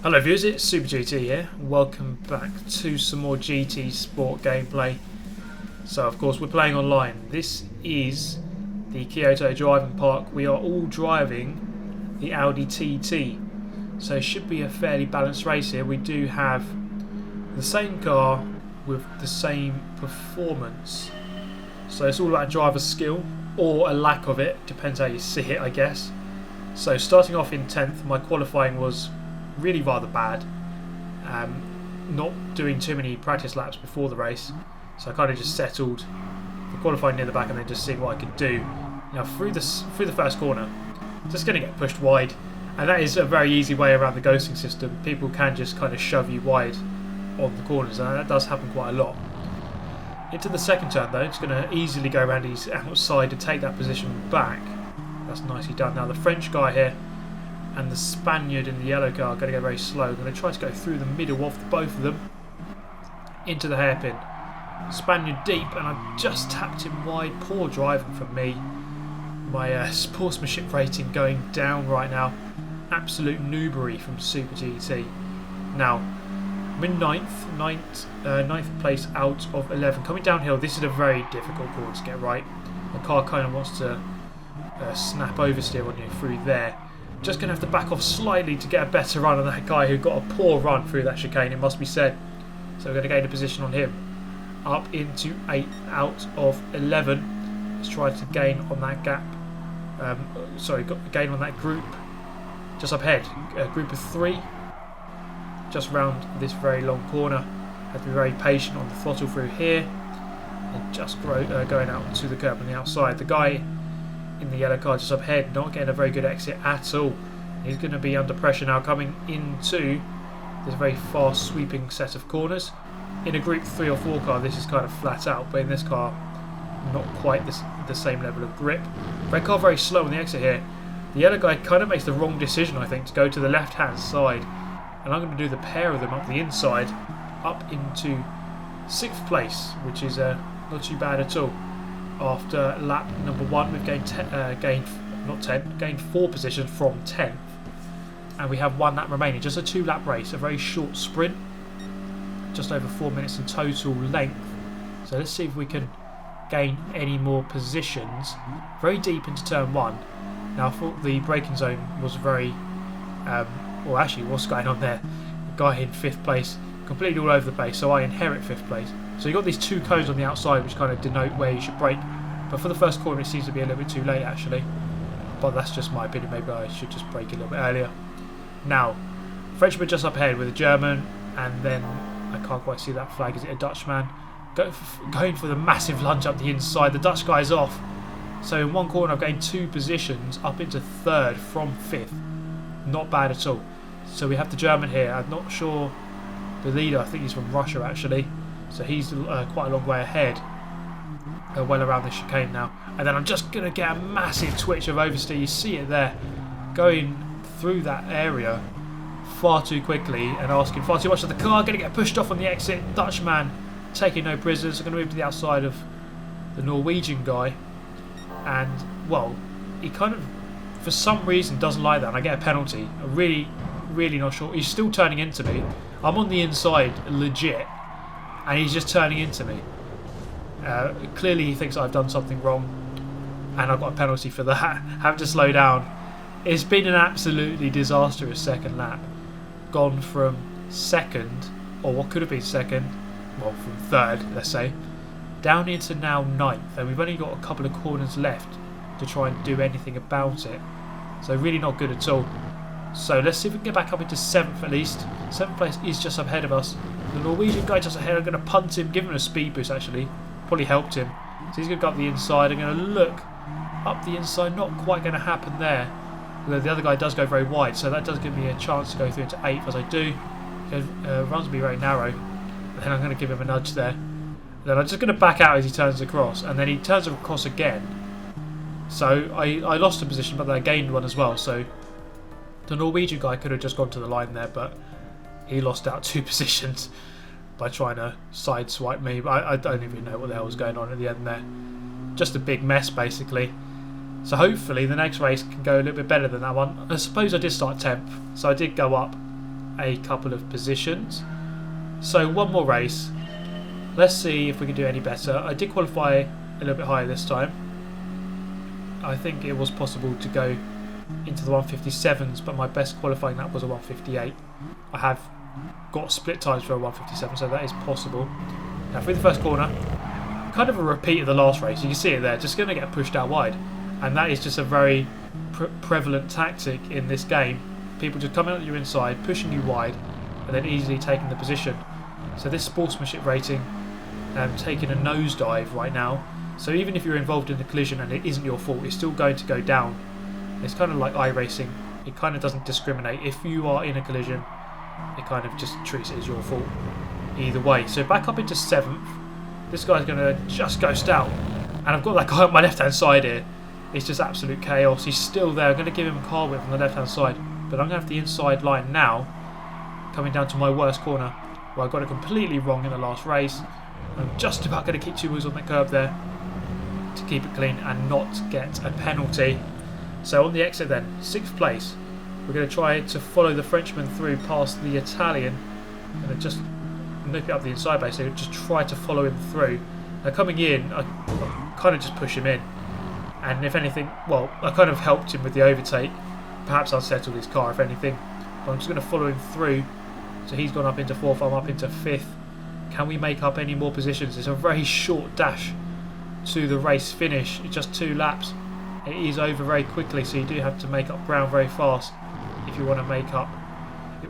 Hello viewers, it's Super GT here. Welcome back to some more GT Sport gameplay. So of course we're playing online. This is the Kyoto Driving Park. We are all driving the Audi TT. So it should be a fairly balanced race here. We do have the same car with the same performance. So it's all about driver skill, or a lack of it, depends how you see it I guess. So starting off in 10th, my qualifying was really rather bad, not doing too many practice laps before the race, so I kind of just settled for qualifying near the back and then just seeing what I could do. Now through the first corner, just going to get pushed wide, and that is a very easy way around the ghosting system. People can just kind of shove you wide on the corners, and that does happen quite a lot. Into the second turn though, it's going to easily go around his outside to take that position back. That's nicely done. Now the French guy here and the Spaniard in the yellow car are going to go very slow. I'm going to try to go through the middle of both of them into the hairpin. Spaniard deep, and I've just tapped him wide. Poor driving from me. My sportsmanship rating going down right now. Absolute noobery from Super GT. Now, I'm in ninth place out of 11. Coming downhill, this is a very difficult corner to get right. The car kind of wants to snap oversteer on you through there. Just going to have to back off slightly to get a better run on that guy who got a poor run through that chicane, it must be said. So we're going to gain a position on him. Up into 8th out of 11. Let's try to gain on that gap. Gain on that group. Just up ahead. A group of 3. Just round this very long corner. Have to be very patient on the throttle through here. And just going out to the curb on the outside. The guy in the yellow car just up ahead, not getting a very good exit at all. He's going to be under pressure now coming into this very fast sweeping set of corners. In a group 3 or 4 car this is kind of flat out, but in this car not quite the same level of grip. Red car very slow on the exit here. The yellow guy kind of makes the wrong decision I think to go to the left hand side, and I'm going to do the pair of them up the inside up into 6th place, which is not too bad at all. After lap number 1 we've gained 4 positions from 10th, and we have 1 lap remaining. Just a 2-lap race, a very short sprint, just over 4 minutes in total length. So let's see if we can gain any more positions. Very deep into turn 1. Now I thought the braking zone was very what's going on there? The guy in 5th place, completely all over the place, so I inherit 5th place. So you've got these 2 cones on the outside which kind of denote where you should brake, but for the first corner it seems to be a little bit too late actually, but that's just my opinion. Maybe I should just brake a little bit earlier. Now Frenchman just up ahead with a German, and then I can't quite see that flag. Is it a Dutchman? Going for the massive lunge up the inside. The Dutch guy's off, so in one corner I've gained 2 positions up into 3rd from 5th. Not bad at all. So we have the German here. I'm not sure the leader, I think he's from Russia actually, so he's quite a long way ahead, well around the chicane now. And then I'm just going to get a massive twitch of oversteer. You see it there, going through that area far too quickly and asking far too much of the car. Going to get pushed off on the exit. Dutchman taking no prisoners. I'm going to move to the outside of the Norwegian guy, and well, he kind of for some reason doesn't like that, and I get a penalty. I'm really not sure. He's still turning into me. I'm on the inside legit, and he's just turning into me. Clearly he thinks I've done something wrong, and I've got a penalty for that. Have to slow down. It's been an absolutely disastrous second lap. Gone from 2nd, or what could have been 2nd, well from 3rd let's say, down into now 9th, and we've only got a couple of corners left to try and do anything about it. So really not good at all. So let's see if we can get back up into 7th at least. 7th place is just up ahead of us. The Norwegian guy just ahead. I'm going to punt him, give him a speed boost actually. Probably helped him. So he's going to go up the inside. I'm going to look up the inside. Not quite going to happen there. Although the other guy does go very wide, so that does give me a chance to go through into 8th as I do. It runs me very narrow. And then I'm going to give him a nudge there. Then I'm just going to back out as he turns across, and then he turns across again. So I lost a position, but then I gained one as well. So the Norwegian guy could have just gone to the line there, but he lost out 2 positions by trying to sideswipe me. But I don't even know what the hell was going on at the end there. Just a big mess basically. So hopefully the next race can go a little bit better than that one. I suppose I did start 10th, so I did go up a couple of positions. So one more race. Let's see if we can do any better. I did qualify a little bit higher this time. I think it was possible to go into the 157s, but my best qualifying lap was a 158. I have got split tyres for a 157, so that is possible. Now through the first corner, kind of a repeat of the last race. You can see it there, just going to get pushed out wide. And that is just a very prevalent tactic in this game. People just coming at your inside, pushing you wide, and then easily taking the position. So this sportsmanship rating taking a nosedive right now. So even if you're involved in the collision and it isn't your fault, it's still going to go down. It's kind of like iRacing. It kind of doesn't discriminate. If you are in a collision, it kind of just treats it as your fault either way. So back up into 7th. This guy's going to just ghost out. And I've got that guy on my left-hand side here. It's just absolute chaos. He's still there. I'm going to give him a car whip on the left-hand side. But I'm going to have the inside line now, coming down to my worst corner, where I got it completely wrong in the last race. I'm just about going to keep 2 wheels on the curb there to keep it clean and not get a penalty. So on the exit then, 6th place. We're going to try to follow the Frenchman through past the Italian. I'm going to just nip it up the inside basically, just try to follow him through. Now coming in, I kind of just push him in. And if anything, well, I kind of helped him with the overtake. Perhaps unsettled his car if anything. But I'm just going to follow him through. So he's gone up into 4th, I'm up into 5th. Can we make up any more positions? It's a very short dash to the race finish. It's just 2 laps. It is over very quickly, so you do have to make up ground very fast if you want to make up,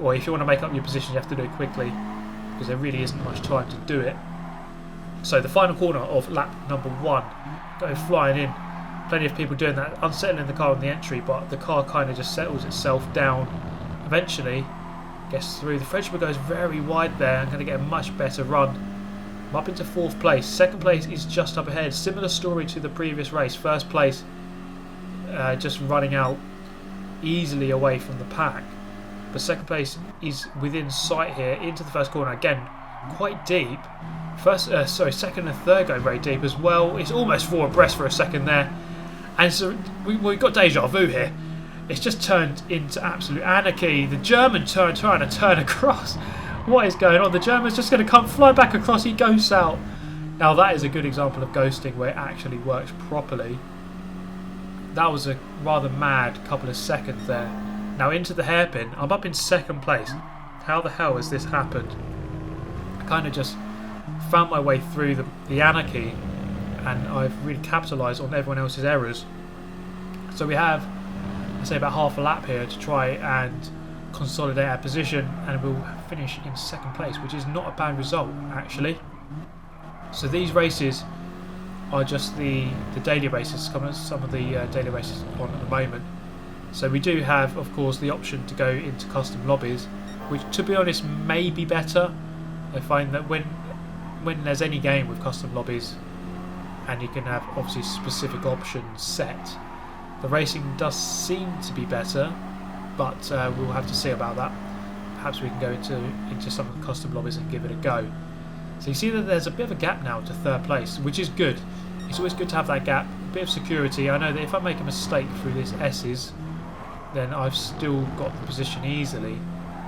or if you want to make up your position, you have to do it quickly because there really isn't much time to do it. So the final corner of lap number 1, go flying in. Plenty of people doing that, unsettling the car on the entry, but the car kind of just settles itself down. Eventually gets through. The Frenchman goes very wide there. I'm going to get a much better run. I'm up into 4th place. 2nd place is just up ahead. Similar story to the previous race. 1st place just running out easily away from the pack. But 2nd place is within sight here into the 1st corner. Again, quite deep. 2nd and 3rd going very deep as well. It's almost 4 abreast for a second there. And so we've got deja vu here. It's just turned into absolute anarchy. The German trying to turn across. What is going on? The German's just going to come fly back across. He ghosts out. Now that is a good example of ghosting where it actually works properly. That was a rather mad couple of seconds there. Now into the hairpin. I'm up in 2nd place. How the hell has this happened? I kind of just found my way through the anarchy, and I've really capitalised on everyone else's errors. So we have, let's say, about half a lap here to try and consolidate our position, and we'll finish in 2nd place, which is not a bad result actually. So these races are just the daily races, some of the daily races on at the moment. So we do have, of course, the option to go into custom lobbies, which, to be honest, may be better. I find that when there's any game with custom lobbies, and you can have obviously specific options set, the racing does seem to be better, but we'll have to see about that. Perhaps we can go into some of the custom lobbies and give it a go. So you see that there's a bit of a gap now to 3rd place, which is good. It's always good to have that gap, a bit of security. I know that if I make a mistake through this S's, then I've still got the position easily,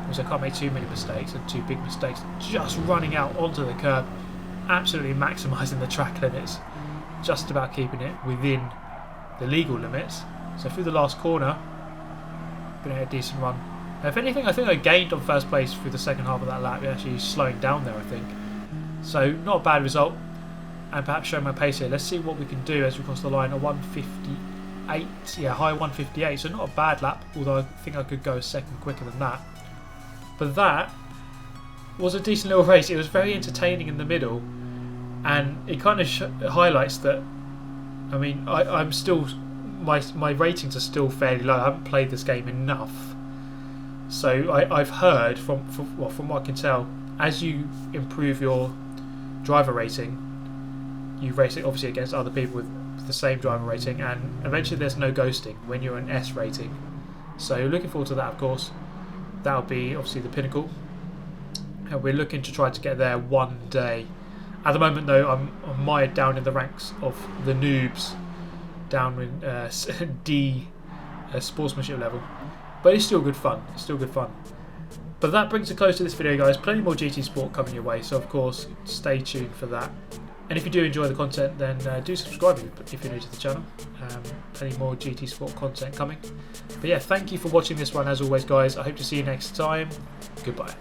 because I can't make too many mistakes and 2 big mistakes. Just running out onto the curb, absolutely maximising the track limits, just about keeping it within the legal limits. So through the last corner, been a decent run. If anything, I think I gained on 1st place through the 2nd half of that lap, actually slowing down there, I think. So not a bad result, and perhaps showing my pace here. Let's see what we can do as we cross the line. A 158, yeah, high 158, so not a bad lap, although I think I could go a second quicker than that. But that was a decent little race. It was very entertaining in the middle, and it kind of highlights that, I mean, I'm still, my ratings are still fairly low. I haven't played this game enough. So I've heard from what I can tell, as you improve your driver rating, you race it obviously against other people with the same driver rating, and eventually there's no ghosting when you're an S rating. So looking forward to that, of course. That'll be obviously the pinnacle, and we're looking to try to get there one day. At the moment though, I'm mired down in the ranks of the noobs, down in D sportsmanship level, but it's still good fun. It's still good fun. But that brings a close to this video, guys. Plenty more GT Sport coming your way, so of course stay tuned for that. And if you do enjoy the content, then do subscribe if you're new to the channel. Plenty more GT Sport content coming. But yeah, thank you for watching this one as always, guys. I hope to see you next time. Goodbye.